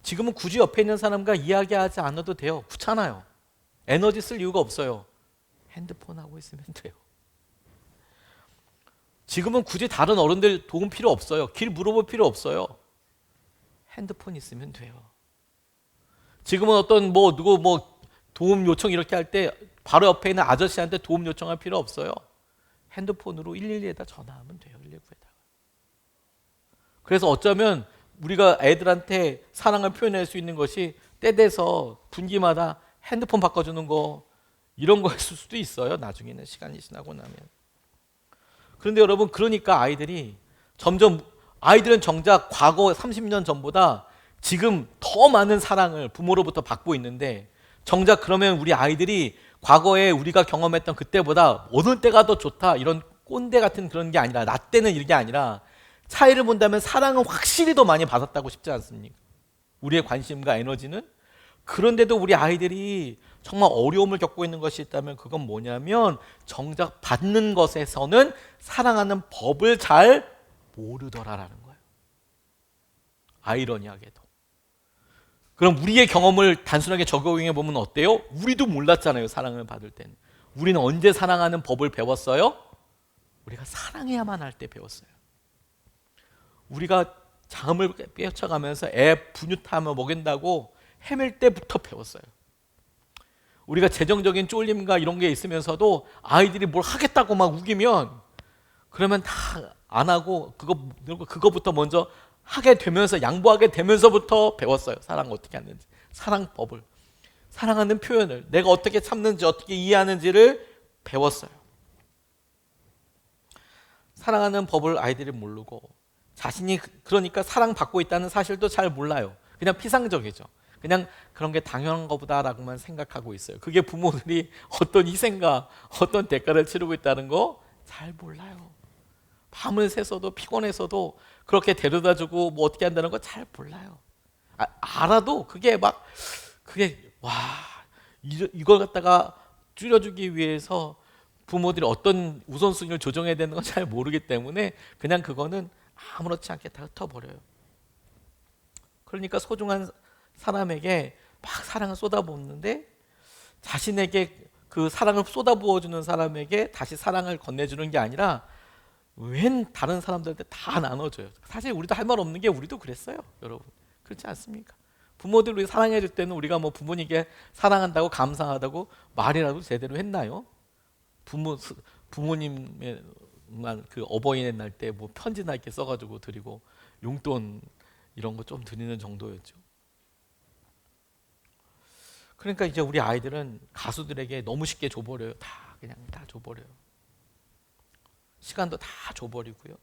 지금은 굳이 옆에 있는 사람과 이야기하지 않아도 돼요. 귀찮아요. 에너지 쓸 이유가 없어요. 핸드폰 하고 있으면 돼요. 지금은 굳이 다른 어른들 도움 필요 없어요. 길 물어볼 필요 없어요. 핸드폰 있으면 돼요. 지금은 어떤 누구 도움 요청 이렇게 할 때 바로 옆에 있는 아저씨한테 도움 요청할 필요 없어요. 핸드폰으로 112에다 전화하면 돼요. 119에다가. 그래서 어쩌면 우리가 애들한테 사랑을 표현할 수 있는 것이 때 돼서 분기마다 핸드폰 바꿔주는 거, 이런 거였을 수도 있어요. 나중에는 시간이 지나고 나면. 그런데 여러분, 그러니까 아이들은 정작 과거 30년 전보다 지금 더 많은 사랑을 부모로부터 받고 있는데, 정작 그러면 우리 아이들이 과거에 우리가 경험했던 그때보다 어느 때가 더 좋다 이런 꼰대 같은 그런 게 아니라, 나 때는 이게 아니라 차이를 본다면 사랑은 확실히 더 많이 받았다고 싶지 않습니까? 우리의 관심과 에너지는. 그런데도 우리 아이들이 정말 어려움을 겪고 있는 것이 있다면 그건 뭐냐면 정작 받는 것에서는 사랑하는 법을 잘 모르더라라는 거예요. 아이러니하게도. 그럼 우리의 경험을 단순하게 적용해 보면 어때요? 우리도 몰랐잖아요. 사랑을 받을 때는. 우리는 언제 사랑하는 법을 배웠어요? 우리가 사랑해야만 할 때 배웠어요. 우리가 잠을 빼앗아가면서 애 분유타며 먹인다고 헤맬 때부터 배웠어요. 우리가 재정적인 쫄림과 이런 게 있으면서도 아이들이 뭘 하겠다고 막 우기면 그러면 다 안 하고 그거부터 먼저 하게 되면서, 양보하게 되면서부터 배웠어요. 사랑 어떻게 하는지, 사랑법을, 사랑하는 표현을, 내가 어떻게 참는지, 어떻게 이해하는지를 배웠어요. 사랑하는 법을 아이들이 모르고 자신이 그러니까 사랑받고 있다는 사실도 잘 몰라요. 그냥 피상적이죠. 그냥 그런 게 당연한 거보다라고만 생각하고 있어요. 그게 부모들이 어떤 희생과 어떤 대가를 치르고 있다는 거 잘 몰라요. 밤을 새서도 피곤해서도 그렇게 데려다주고 뭐 어떻게 한다는 거 잘 몰라요. 알아도 그게 막 그게 와 이걸 갖다가 줄여주기 위해서 부모들이 어떤 우선순위를 조정해야 되는 건 잘 모르기 때문에 그냥 그거는 아무렇지 않게 다 흩어버려요. 그러니까 소중한 사람에게 막 사랑을 쏟아붓는데 자신에게 그 사랑을 쏟아부어주는 사람에게 다시 사랑을 건네주는 게 아니라 웬 다른 사람들한테 다 나눠줘요. 사실 우리도 할 말 없는 게 우리도 그랬어요, 여러분. 그렇지 않습니까? 부모들 우리 사랑해줄 때는 우리가 뭐 부모님께 사랑한다고 감사하다고 말이라도 제대로 했나요? 부모님만 그 어버이날 날 때 뭐 편지나 이렇게 써가지고 드리고 용돈 이런 거 좀 드리는 정도였죠. 그러니까 이제 우리 아이들은 가수들에게 너무 쉽게 줘버려요. 그냥 다 줘버려요. 시간도 다 줘버리고요.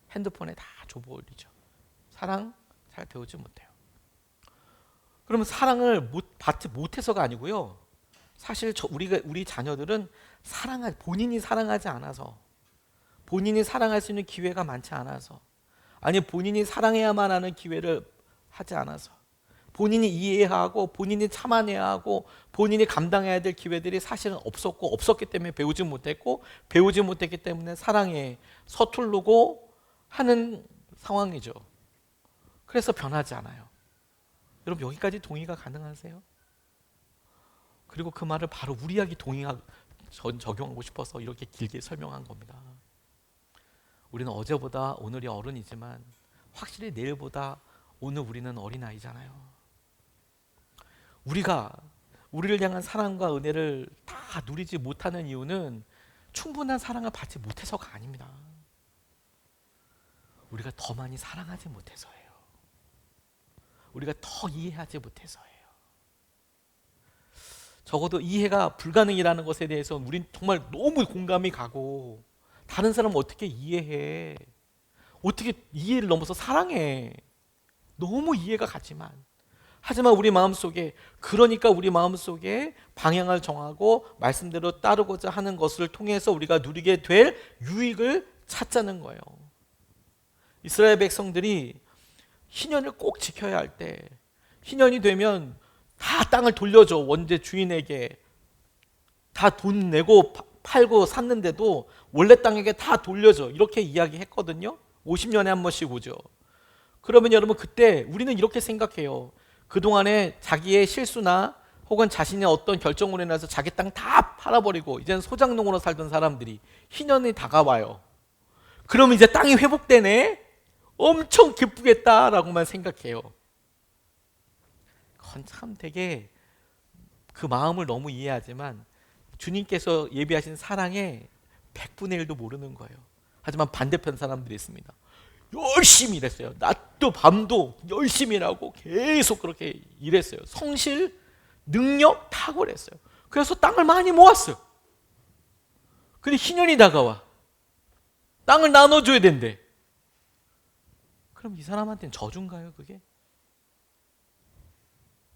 핸드폰에 다 줘버리죠. 사랑 잘 배우지 못해요. 그러면 사랑을 받지 못해서가 아니고요. 사실 우리 자녀들은 본인이 사랑하지 않아서, 본인이 사랑할 수 있는 기회가 많지 않아서, 아니 본인이 사랑해야만 하는 기회를 하지 않아서, 본인이 이해하고 본인이 참아내야 하고 본인이 감당해야 될 기회들이 사실은 없었기 때문에 배우지 못했고, 배우지 못했기 때문에 사랑에 서투르고 하는 상황이죠. 그래서 변하지 않아요. 여러분 여기까지 동의가 가능하세요? 그리고 그 말을 바로 우리 이야기 적용하고 싶어서 이렇게 길게 설명한 겁니다. 우리는 어제보다 오늘이 어른이지만 확실히 내일보다 오늘 우리는 어린아이잖아요. 우리가 우리를 향한 사랑과 은혜를 다 누리지 못하는 이유는 충분한 사랑을 받지 못해서가 아닙니다. 우리가 더 많이 사랑하지 못해서예요. 우리가 더 이해하지 못해서예요. 적어도 이해가 불가능이라는 것에 대해서 우린 정말 너무 공감이 가고, 다른 사람은 어떻게 이해해? 어떻게 이해를 넘어서 사랑해? 너무 이해가 가지만, 하지만 우리 마음속에, 그러니까 우리 마음속에 방향을 정하고 말씀대로 따르고자 하는 것을 통해서 우리가 누리게 될 유익을 찾자는 거예요. 이스라엘 백성들이 희년을 꼭 지켜야 할 때, 희년이 되면 다 땅을 돌려줘. 원제 주인에게 다 돈 내고 팔고 샀는데도 원래 땅에게 다 돌려줘. 이렇게 이야기했거든요. 50년에 한 번씩 오죠. 그러면 여러분 그때 우리는 이렇게 생각해요. 그동안에 자기의 실수나 혹은 자신의 어떤 결정으로 인해서 자기 땅 다 팔아버리고 이제는 소작농으로 살던 사람들이 희년이 다가와요. 그러면 이제 땅이 회복되네? 엄청 기쁘겠다라고만 생각해요. 그건 참 되게 그 마음을 너무 이해하지만 주님께서 예비하신 사랑의 100분의 1도 모르는 거예요. 하지만 반대편 사람들이 있습니다. 열심히 일했어요. 낮도 밤도 열심히 일하고 계속 그렇게 일했어요. 성실, 능력 탁월했어요. 그래서 땅을 많이 모았어요. 근데 희년이 다가와. 땅을 나눠줘야 된대. 그럼 이 사람한테는 저주인가요, 그게?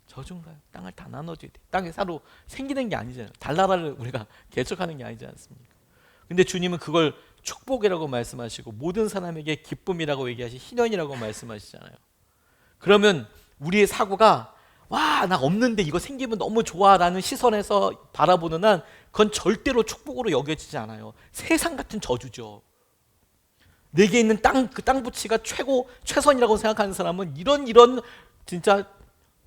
저주인가요? 땅을 다 나눠줘야 돼. 땅이 새로 생기는 게 아니잖아요. 달나라를 우리가 개척하는 게 아니지 않습니까? 근데 주님은 그걸 축복이라고 말씀하시고 모든 사람에게 기쁨이라고 얘기하시 희년이라고 말씀하시잖아요. 그러면 우리의 사고가 와, 나 없는데 이거 생기면 너무 좋아라는 시선에서 바라보는 한 그건 절대로 축복으로 여겨지지 않아요. 세상 같은 저주죠. 내게 있는 그 땅 부치가 최선이라고 생각하는 사람은 이런 진짜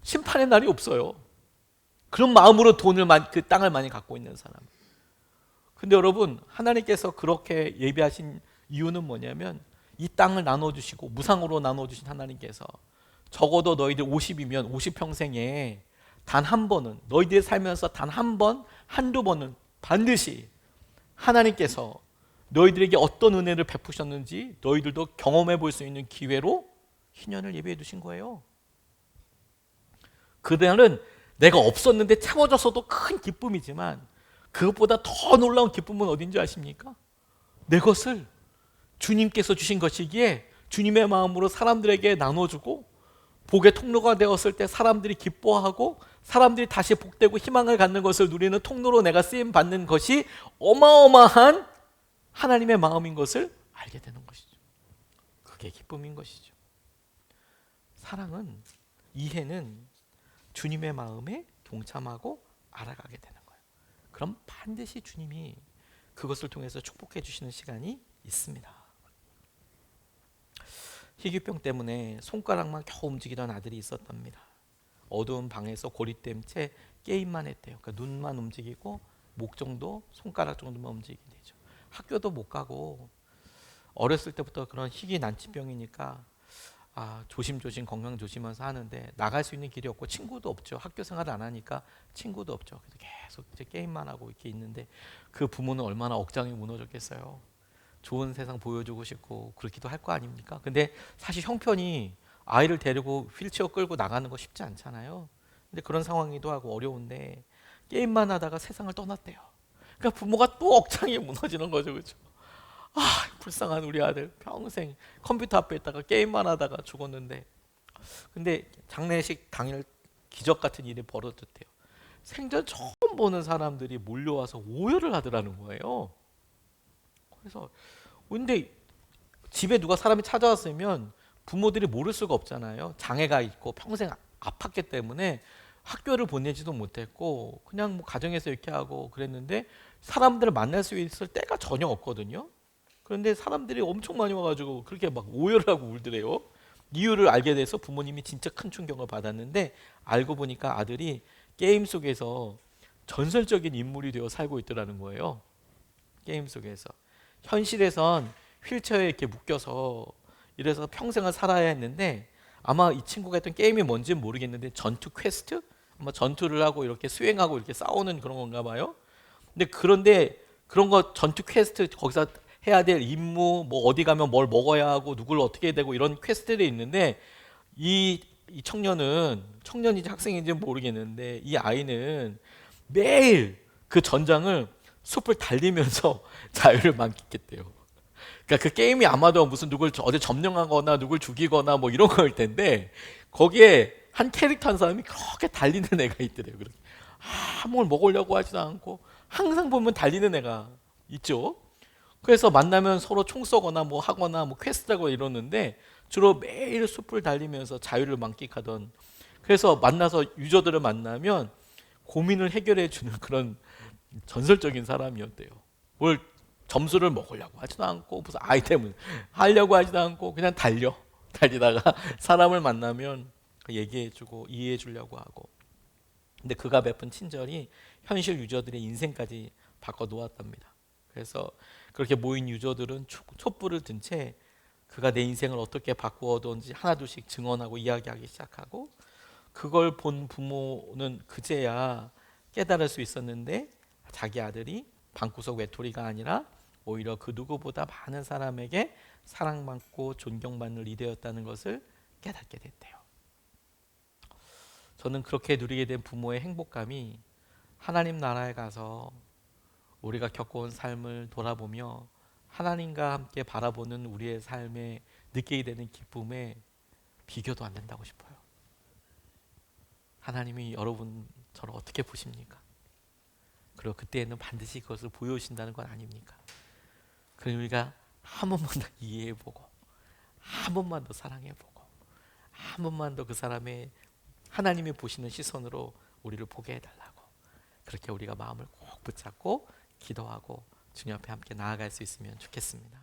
심판의 날이 없어요. 그런 마음으로 그 땅을 많이 갖고 있는 사람. 근데 여러분, 하나님께서 그렇게 예비하신 이유는 뭐냐면 이 땅을 나눠주시고 무상으로 나눠주신 하나님께서 적어도 너희들 50이면 50평생에 단 한 번은, 너희들이 살면서 단 한 번, 한두 번은 반드시 하나님께서 너희들에게 어떤 은혜를 베푸셨는지 너희들도 경험해 볼 수 있는 기회로 희년을 예비해 두신 거예요. 그날은 내가 없었는데 채워져서도 큰 기쁨이지만 그것보다 더 놀라운 기쁨은 어딘지 아십니까? 내 것을 주님께서 주신 것이기에 주님의 마음으로 사람들에게 나눠주고 복의 통로가 되었을 때 사람들이 기뻐하고 사람들이 다시 복되고 희망을 갖는 것을 누리는 통로로 내가 쓰임 받는 것이 어마어마한 하나님의 마음인 것을 알게 되는 것이죠. 그게 기쁨인 것이죠. 사랑은, 이해는 주님의 마음에 동참하고 알아가게 되는 거예요. 그럼 반드시 주님이 그것을 통해서 축복해 주시는 시간이 있습니다. 희귀병 때문에 손가락만 겨우 움직이던 아들이 있었답니다. 어두운 방에서 고립된 채 게임만 했대요. 그러니까 눈만 움직이고 목 정도, 손가락 정도만 움직이게 되죠. 학교도 못 가고 어렸을 때부터 그런 희귀 난치병이니까 조심조심 건강 조심하면서 하는데 나갈 수 있는 길이 없고 친구도 없죠. 학교 생활을 안 하니까 친구도 없죠. 그래서 계속 이제 게임만 하고 이렇게 있는데 그 부모는 얼마나 억장이 무너졌겠어요. 좋은 세상 보여주고 싶고 그렇기도 할 거 아닙니까? 근데 사실 형편이 아이를 데리고 휠체어 끌고 나가는 거 쉽지 않잖아요. 근데 그런 상황이기도 하고 어려운데 게임만 하다가 세상을 떠났대요. 그러니까 부모가 또 억장이 무너지는 거죠, 그렇죠? 불쌍한 우리 아들 평생 컴퓨터 앞에 있다가 게임만 하다가 죽었는데, 근데 장례식 당일 기적 같은 일이 벌어졌대요. 생전 처음 보는 사람들이 몰려와서 오열을 하더라는 거예요. 그래서 근데 집에 누가 사람이 찾아왔으면 부모들이 모를 수가 없잖아요. 장애가 있고 평생 아팠기 때문에 학교를 보내지도 못했고 그냥 뭐 가정에서 이렇게 하고 그랬는데 사람들을 만날 수 있을 때가 전혀 없거든요. 그런데 사람들이 엄청 많이 와가지고 그렇게 막 오열을 하고 울더래요. 이유를 알게 돼서 부모님이 진짜 큰 충격을 받았는데 알고 보니까 아들이 게임 속에서 전설적인 인물이 되어 살고 있더라는 거예요. 게임 속에서. 현실에선 휠체어에 이렇게 묶여서 이래서 평생을 살아야 했는데 아마 이 친구가 했던 게임이 뭔지는 모르겠는데 전투 퀘스트? 아마 전투를 하고 이렇게 수행하고 이렇게 싸우는 그런 건가 봐요. 그런데 그런 거 전투 퀘스트 거기서 해야 될 임무 뭐 어디 가면 뭘 먹어야 하고 누굴 어떻게 해야 되고 이런 퀘스트들이 있는데 이 청년인지 학생인지는 모르겠는데 이 아이는 매일 그 전장을 숲을 달리면서 자유를 만끽했대요. 그러니까 그 게임이 아마도 무슨 누굴 어디 점령하거나 누굴 죽이거나 뭐 이런 거일 텐데 거기에 한 캐릭터 한 사람이 그렇게 달리는 애가 있더래요. 그렇게 뭘 먹으려고 하지도 않고 항상 보면 달리는 애가 있죠. 그래서 만나면 서로 총 쏘거나 뭐 하거나 뭐 퀘스트하고 이러는데 주로 매일 숲을 달리면서 자유를 만끽하던, 그래서 만나서 유저들을 만나면 고민을 해결해 주는 그런 전설적인 사람이었대요. 뭘 점수를 먹으려고 하지도 않고 무슨 아이템을 하려고 하지도 않고 그냥 달리다가 사람을 만나면 얘기해 주고 이해해 주려고 하고. 근데 그가 베푼 친절이 현실 유저들의 인생까지 바꿔 놓았답니다. 그래서 그렇게 모인 유저들은 촛불을 든 채 그가 내 인생을 어떻게 바꾸었던지 하나둘씩 증언하고 이야기하기 시작하고, 그걸 본 부모는 그제야 깨달을 수 있었는데 자기 아들이 방구석 외톨이가 아니라 오히려 그 누구보다 많은 사람에게 사랑받고 존경받는 리더였다는 것을 깨닫게 됐대요. 저는 그렇게 누리게 된 부모의 행복감이 하나님 나라에 가서 우리가 겪어온 삶을 돌아보며 하나님과 함께 바라보는 우리의 삶에 느끼게 되는 기쁨에 비교도 안 된다고 싶어요. 하나님이 여러분 저를 어떻게 보십니까? 그리고 그때에는 반드시 그것을 보여주신다는 건 아닙니까? 그럼 우리가 한 번만 더 이해해보고 한 번만 더 사랑해보고 한 번만 더 그 사람의 하나님이 보시는 시선으로 우리를 보게 해달라고, 그렇게 우리가 마음을 꼭 붙잡고 기도하고 주님 앞에 함께 나아갈 수 있으면 좋겠습니다.